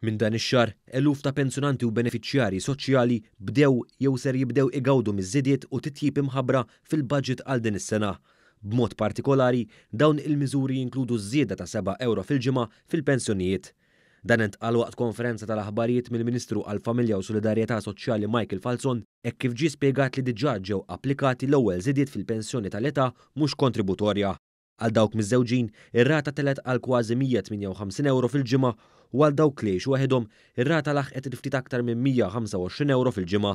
Minn dan ix-xahar, eluf ta' pensjonanti u benefiċjarji soċjali bdew jew ser jibdew igawdu miż-żidiet u titjib imħabbra fil-budget għal din is-sena. B'mod partikolari, dawn il-miżuri jinkludu żieda ta' 7 euro fil-ġimgħa fil-pensjonijiet. Dan intqal waqt konferenza tal-aħbarijiet mill-Ministru għall-Familja u Solidarjetà Soċjali Michael Falzon hekk kif ġie spjegat li diġà ġew applikati l-ewwel żidiet fil-pensjoni tal-età mhux kontributorja. Għal dawk miż-żewġin, ir-rata telet għal kważi 158 euro fil-ġimgħa u għal dawk li jgħixu waħedhom, ir-rata laħqet ftit aktar minn 125 euro fil-ġimgħa.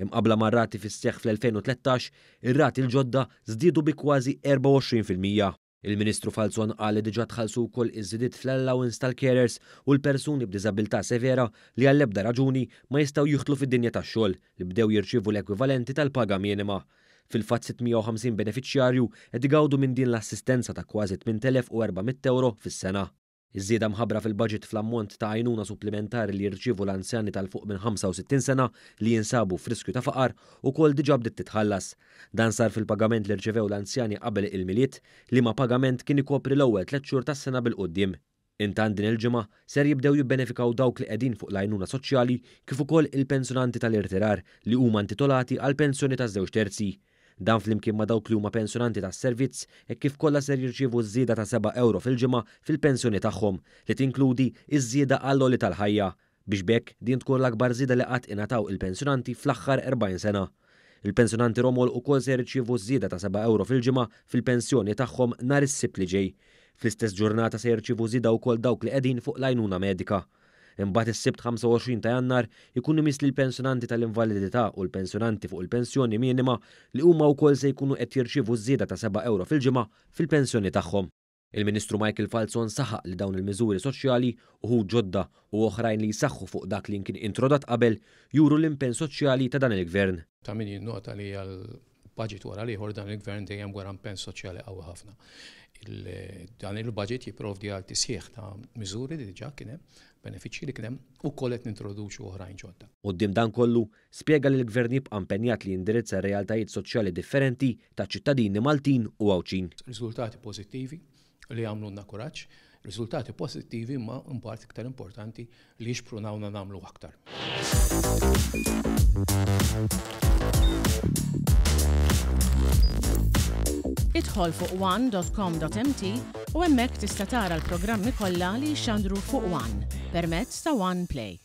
Imqabbla mar-rati fis-seħħ fl-2013, ir-rati l-ġodda żdiedu bi kważi 24%. Il-Ministru Falzon qal li diġà tħallsu wkoll iż-żidiet fl-allowance tal-carers u l-persuni b'diżabilità severa li għall-ebda raġuni ma jistgħu jidħlu fid-dinja tax-xogħol li bdew jirċievu l-ekwivalenti tal-paga minima. Fil-fatt 650 benefiċjarju qed igawdu minn din l-assistenza ta' kważi 8,400 euro fis-sena. Iż-żieda mħabbra fil-budget fl-ammont ta' għajnuna supplementari li jirċievu l-anzjani tal-fuq minn 65 sena li jinsabu f'riskju ta' faqar ukoll diġà bdiet titħallas. Dan sar fil-pagament li rċevew l-anzjani qabel il-miliet li ma' pagament kien ikopri l-ewwel 3 xhur tas-sena bil-quddiem. Intant din il-ġimgħa ser jibdew jibbenefikaw dawk li qegħdin fuq l-għajnuna soċjali kif ukoll il-pensjonanti tal-irtirar li huma intitolati għal pensjoni ta' 2 terzi. Dan flimkien ma' dawk li huma pensjonanti tas-servizz hekk kif kollha ser jirċievu żieda ta' 7 euro fil-ġimgħa fil-pensjoni tagħhom li tinkludi iż-żieda għall-għoli tal-ħajja biex bekk din tkun l-akbar żieda li qatt ingħataw il-pensjonanti fl-aħħar 40 sena. Il-pensjonanti Romol ukoll se jirċievu żieda ta' 7 euro fil-ġimgħa fil-pensjoni tagħhom nhar is-sibt li ġej. Fl-istess ġurnata se jirċievu żieda wkoll dawk li qegħdin fuq l-għajnuna medika. Imbagħad is-sibt 25 ta' Jannar ikunu misli l-pensjonanti tal-invalidità u l-pensjonanti fuq il-pensjoni minima li huma wkoll se jkunu qed jirċievu żieda ta' 7 euro fil-ġimgħa fil-pensjoni tagħhom. Il-Ministru Michael Falzon saħaq li dawn il-miżuri soċjali uħud ġodda u oħrajn li jsaħħu fuq dak li kien introdott qabel juru l-impenn soċjali ta' dan il-Gvern. Ta' min jinnota li għal-budget wara li dan il-Gvern dejjem wara impenn soċjali qawwi ħafna. Dan il-budget jipprovdi għal tisħiħ ta' miżuri li diġà kien hemm, benefiċċji li kien hemm ukoll qed nintroduċu oħrajn ġodda. Quddiem dan kollu spjega li l-Gvern jibqa' impenjat li jindirizza r-realtajiet soċjali differenti ta' ċittadini Maltin u Għawċin. Riżultati pożittivi li għamlunna kuraġġ, riżultati pożittivi ma imbagħad iktar importanti li jixprunawna nagħmlu aktar. Idħol fuq one.com.mt u hemmhekk tista' tara l-programmi kollha li jxandru fuq One permezz ta' One Play.